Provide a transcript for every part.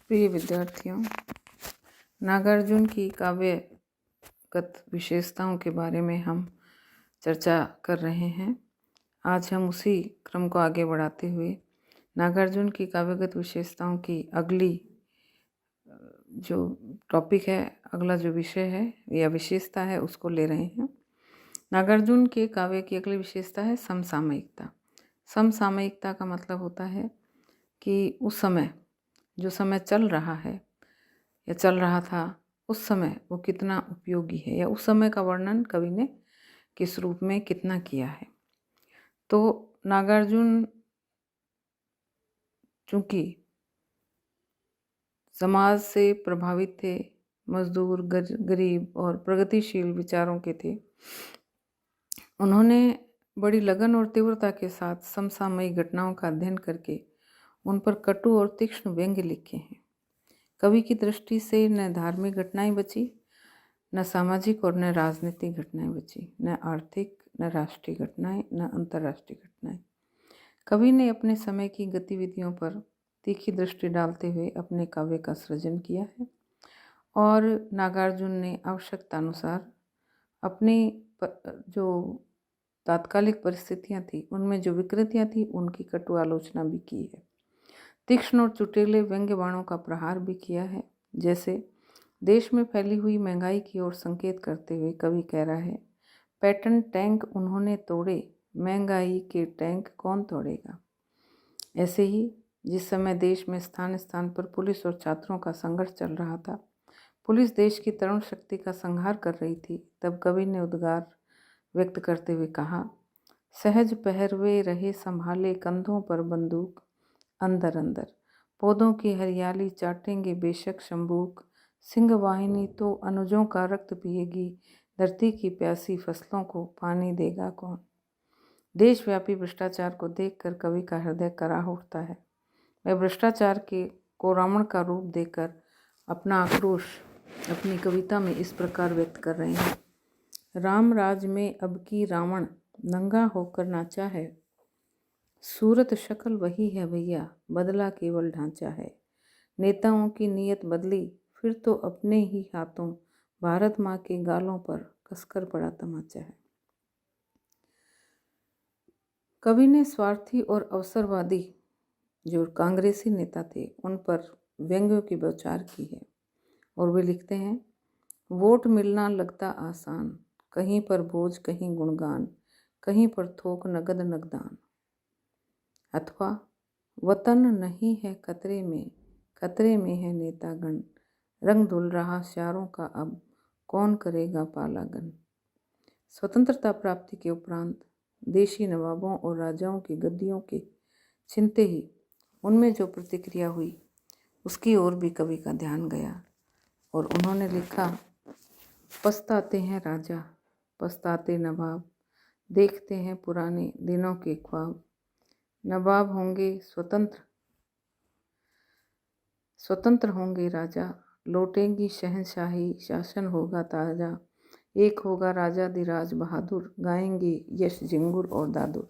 प्रिय विद्यार्थियों, नागार्जुन की काव्यगत विशेषताओं के बारे में हम चर्चा कर रहे हैं। आज हम उसी क्रम को आगे बढ़ाते हुए नागार्जुन की काव्यगत विशेषताओं की अगली जो टॉपिक है, अगला जो विषय है या विशेषता है, उसको ले रहे हैं। नागार्जुन के काव्य की अगली विशेषता है समसामयिकता। समसामयिकता का मतलब होता है कि उस समय, जो समय चल रहा है या चल रहा था, उस समय वो कितना उपयोगी है या उस समय का वर्णन कवि ने किस रूप में कितना किया है। तो नागार्जुन चूँकि समाज से प्रभावित थे, मजदूर, गरीब और प्रगतिशील विचारों के थे, उन्होंने बड़ी लगन और तीव्रता के साथ समसामयिक घटनाओं का अध्ययन करके उन पर कटु और तीक्ष्ण व्यंग्य लिखे हैं। कवि की दृष्टि से न धार्मिक घटनाएं बची, न सामाजिक और न राजनीतिक घटनाएं बची, न आर्थिक, न राष्ट्रीय घटनाएं, न अंतर्राष्ट्रीय घटनाएं। कवि ने अपने समय की गतिविधियों पर तीखी दृष्टि डालते हुए अपने काव्य का सृजन किया है और नागार्जुन ने आवश्यकतानुसार अपनी जो तात्कालिक परिस्थितियां थी, उनमें जो विकृतियां थी, उनकी कटु आलोचना भी की है। तीक्ष्ण और चुटेले व्यंग्य बाणों का प्रहार भी किया है। जैसे देश में फैली हुई महंगाई की ओर संकेत करते हुए कवि कह रहा है, पैटर्न टैंक उन्होंने तोड़े, महंगाई के टैंक कौन तोड़ेगा। ऐसे ही जिस समय देश में स्थान स्थान पर पुलिस और छात्रों का संघर्ष चल रहा था, पुलिस देश की तरुण शक्ति का संहार कर रही थी, तब कवि ने उद्गार व्यक्त करते हुए कहा, सहज पहरवे रहे संभाले कंधों पर बंदूक, अंदर अंदर पौधों की हरियाली चाटेंगे बेशक शंबूक, सिंह वाहिनी तो अनुजों का रक्त पिएगी, धरती की प्यासी फसलों को पानी देगा कौन। देशव्यापी भ्रष्टाचार को देखकर कवि का हृदय कराह उठता है। वह भ्रष्टाचार को रावण का रूप देकर अपना आक्रोश अपनी कविता में इस प्रकार व्यक्त कर रहे हैं, राम राज में अब की रावण नंगा होकर नाचा है, सूरत शक्ल वही है भैया, बदला केवल ढांचा है। नेताओं की नीयत बदली, फिर तो अपने ही हाथों भारत माँ के गालों पर कसकर पड़ा तमाचा है। कवि ने स्वार्थी और अवसरवादी जो कांग्रेसी नेता थे, उन पर व्यंग्यों की बौछार की है और वे लिखते हैं, वोट मिलना लगता आसान, कहीं पर बोझ कहीं गुणगान, कहीं पर थोक नगद नगदान। अथवा वतन नहीं है खतरे में है नेतागण, रंग धुल रहा शारों का अब कौन करेगा पालागन। स्वतंत्रता प्राप्ति के उपरांत देशी नवाबों और राजाओं की गद्दियों के छिनते ही उनमें जो प्रतिक्रिया हुई, उसकी ओर भी कवि का ध्यान गया और उन्होंने लिखा, पछताते हैं राजा, पछताते नवाब, देखते हैं पुराने दिनों के ख्वाब। नवाब होंगे स्वतंत्र होंगे राजा, लौटेंगी शहंशाही, शासन होगा ताजा, एक होगा राजा धीराज बहादुर, गाएंगे यश जिंगुर और दादुर।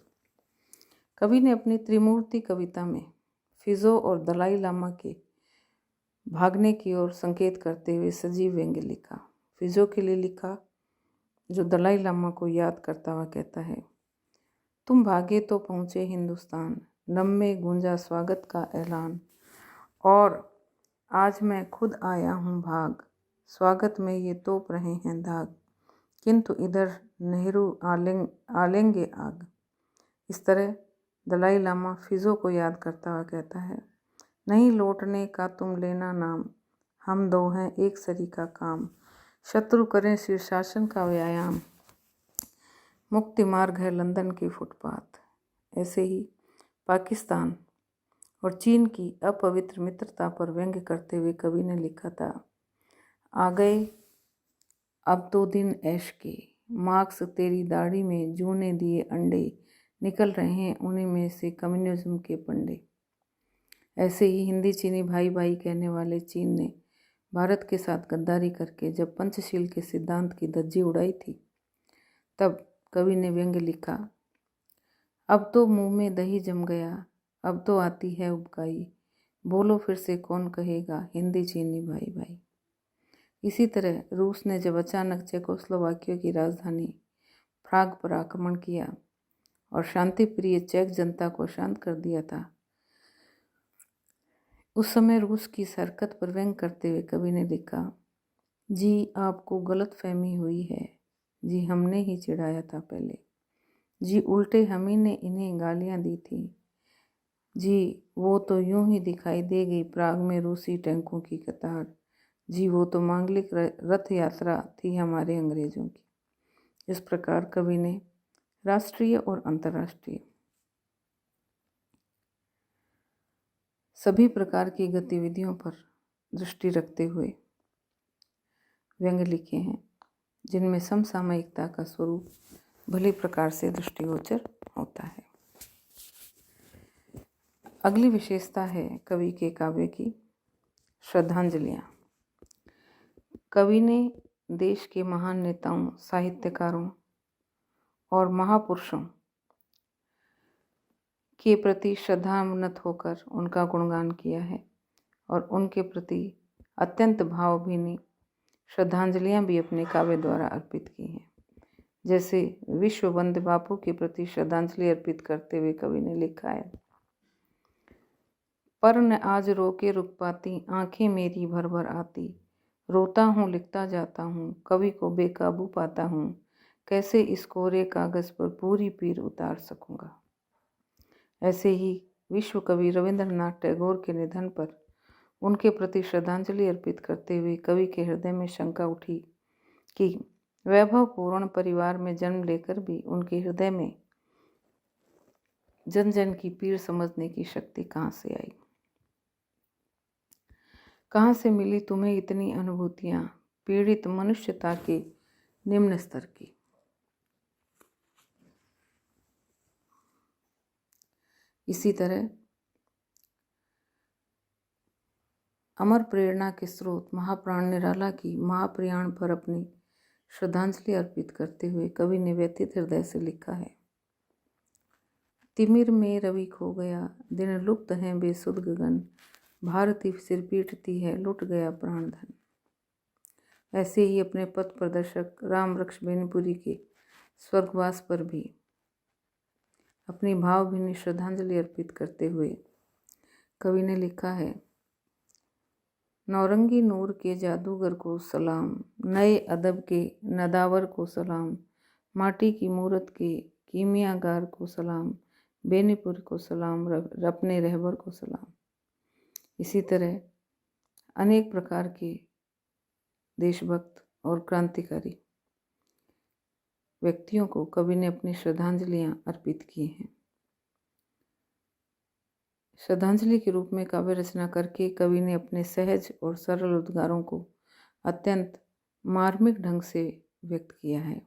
कवि ने अपनी त्रिमूर्ति कविता में फिजो और दलाई लामा के भागने की ओर संकेत करते हुए सजीव व्यंग्य लिखा। फिजो के लिए लिखा, जो दलाई लामा को याद करता हुआ कहता है, तुम भागे तो पहुँचे हिंदुस्तान, नम में गूंजा स्वागत का ऐलान, और आज मैं खुद आया हूँ भाग, स्वागत में ये तोप रहे हैं दाग, किंतु इधर नेहरू आलेंगे आग। इस तरह दलाई लामा फिजो को याद करता हुआ कहता है, नहीं लौटने का तुम लेना नाम, हम दो हैं एक सरी का काम, शत्रु करें शीर्षासन का व्यायाम, मुक्ति मार्ग है लंदन की फुटपाथ। ऐसे ही पाकिस्तान और चीन की अपवित्र मित्रता पर व्यंग्य करते हुए कवि ने लिखा था, आ गए अब तो दिन ऐश के, मार्क्स तेरी दाढ़ी में जूं ने दिए अंडे, निकल रहे हैं उन्हीं में से कम्युनिज्म के पंडे। ऐसे ही हिंदी चीनी भाई भाई कहने वाले चीन ने भारत के साथ गद्दारी करके जब पंचशील के सिद्धांत की धज्जी उड़ाई थी, तब कवि ने व्यंग्य लिखा, अब तो मुंह में दही जम गया, अब तो आती है उबकाई, बोलो फिर से कौन कहेगा हिंदी चीनी भाई भाई। इसी तरह रूस ने जब अचानक चेकोस्लोवाकिया की राजधानी प्राग पर आक्रमण किया और शांति प्रिय चेक जनता को शांत कर दिया था, उस समय रूस की इस हरकत पर व्यंग करते हुए कवि ने लिखा, जी आपको गलतफहमी हुई है, जी हमने ही चिढ़ाया था पहले, जी उल्टे हम ही ने इन्हें गालियां दी थी, जी वो तो यूं ही दिखाई दे गई प्राग में रूसी टैंकों की कतार, जी वो तो मांगलिक रथ यात्रा थी हमारे अंग्रेजों की। इस प्रकार कवि ने राष्ट्रीय और अंतर्राष्ट्रीय सभी प्रकार की गतिविधियों पर दृष्टि रखते हुए व्यंग्य लिखे हैं, जिनमें समसामयिकता का स्वरूप भली प्रकार से दृष्टिगोचर होता है। अगली विशेषता है कवि के काव्य की श्रद्धांजलियाँ। कवि ने देश के महान नेताओं, साहित्यकारों और महापुरुषों के प्रति श्रद्धान्वित होकर उनका गुणगान किया है और उनके प्रति अत्यंत भावभीनी श्रद्धांजलियाँ भी अपने काव्य द्वारा अर्पित की हैं। जैसे विश्व वंदे बापू के प्रति श्रद्धांजलि अर्पित करते हुए कवि ने लिखा है, पर न आज रोके रुक पाती आंखें मेरी भर भर आती, रोता हूँ लिखता जाता हूँ कवि को बेकाबू पाता हूँ, कैसे इस कोरे कागज़ पर पूरी पीर उतार सकूँगा। ऐसे ही विश्व कवि रविंद्रनाथ टैगोर के निधन पर उनके प्रति श्रद्धांजलि अर्पित करते हुए कवि के हृदय में शंका उठी कि वैभवपूर्ण परिवार में जन्म लेकर भी उनके हृदय में जन जन की पीड़ समझने की शक्ति कहाँ से आई, कहाँ से मिली तुम्हें इतनी अनुभूतियाँ पीड़ित मनुष्यता के निम्न स्तर की। इसी तरह अमर प्रेरणा के स्रोत महाप्राण निराला की महाप्रयाण पर अपनी श्रद्धांजलि अर्पित करते हुए कवि ने व्यथित हृदय से लिखा है, तिमिर में रवि खो गया दिन लुप्त हैं बेसुध गगन, भारती सिर पीटती है लुट गया प्राण धन। ऐसे ही अपने पथ प्रदर्शक राम वृक्ष बेनीपुरी के स्वर्गवास पर भी अपनी भावभीनी श्रद्धांजलि अर्पित करते हुए कवि ने लिखा है, नौरंगी नूर के जादूगर को सलाम, नए अदब के नदावर को सलाम, माटी की मूरत के कीमियागार को सलाम, बेनीपुर को सलाम, अपने रहबर को सलाम। इसी तरह अनेक प्रकार के देशभक्त और क्रांतिकारी व्यक्तियों को कवि ने अपनी श्रद्धांजलियाँ अर्पित की हैं। श्रद्धांजलि के रूप में काव्य रचना करके कवि ने अपने सहज और सरल उद्गारों को अत्यंत मार्मिक ढंग से व्यक्त किया है।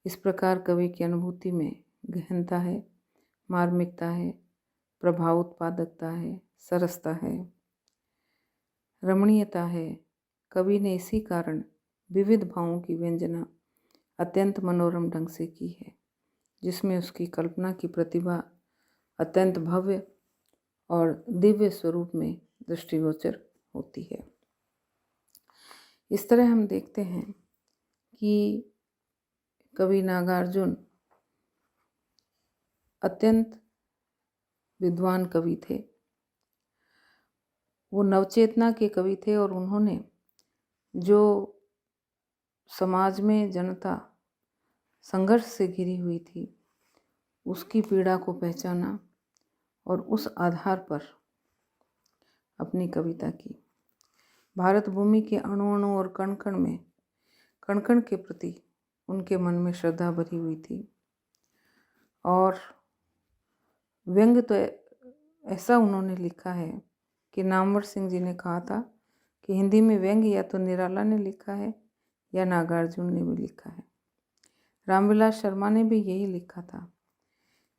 इस प्रकार कवि की अनुभूति में गहनता है, मार्मिकता है, प्रभावोत्पादकता है, सरसता है, रमणीयता है। कवि ने इसी कारण विविध भावों की व्यंजना अत्यंत मनोरम ढंग से की है, जिसमें उसकी कल्पना की प्रतिभा अत्यंत भव्य और दिव्य स्वरूप में दृष्टिगोचर होती है। इस तरह हम देखते हैं कि कवि नागार्जुन अत्यंत विद्वान कवि थे। वो नवचेतना के कवि थे और उन्होंने जो समाज में जनता संघर्ष से घिरी हुई थी उसकी पीड़ा को पहचाना और उस आधार पर अपनी कविता की। भारत भूमि के अणु अणु और कण कण में कण कण के प्रति उनके मन में श्रद्धा भरी हुई थी और व्यंग्य तो ऐसा उन्होंने लिखा है कि नामवर सिंह जी ने कहा था कि हिंदी में व्यंग्य या तो निराला ने लिखा है या नागार्जुन ने भी लिखा है। रामविलास शर्मा ने भी यही लिखा था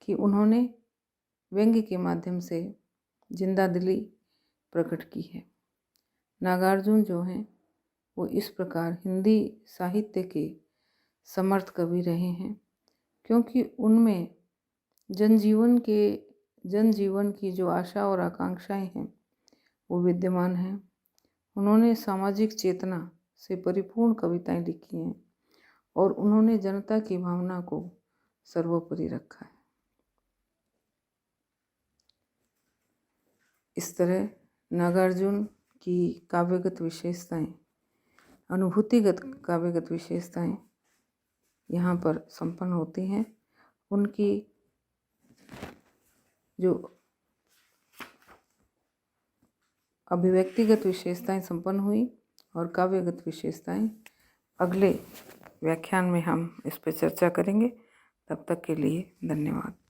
कि उन्होंने व्यंग्य के माध्यम से जिंदा दिली प्रकट की है। नागार्जुन जो हैं वो इस प्रकार हिंदी साहित्य के समर्थ कवि रहे हैं, क्योंकि उनमें जनजीवन की जो आशा और आकांक्षाएं हैं वो विद्यमान हैं। उन्होंने सामाजिक चेतना से परिपूर्ण कविताएं लिखी हैं और उन्होंने जनता की भावना को सर्वोपरि रखा है। इस तरह नागार्जुन की काव्यगत विशेषताएं, अनुभूतिगत काव्यगत विशेषताएं यहाँ पर संपन्न होती हैं। उनकी जो अभिव्यक्तिगत विशेषताएं संपन्न हुई और काव्यगत विशेषताएं अगले व्याख्यान में हम इस पर चर्चा करेंगे। तब तक के लिए धन्यवाद।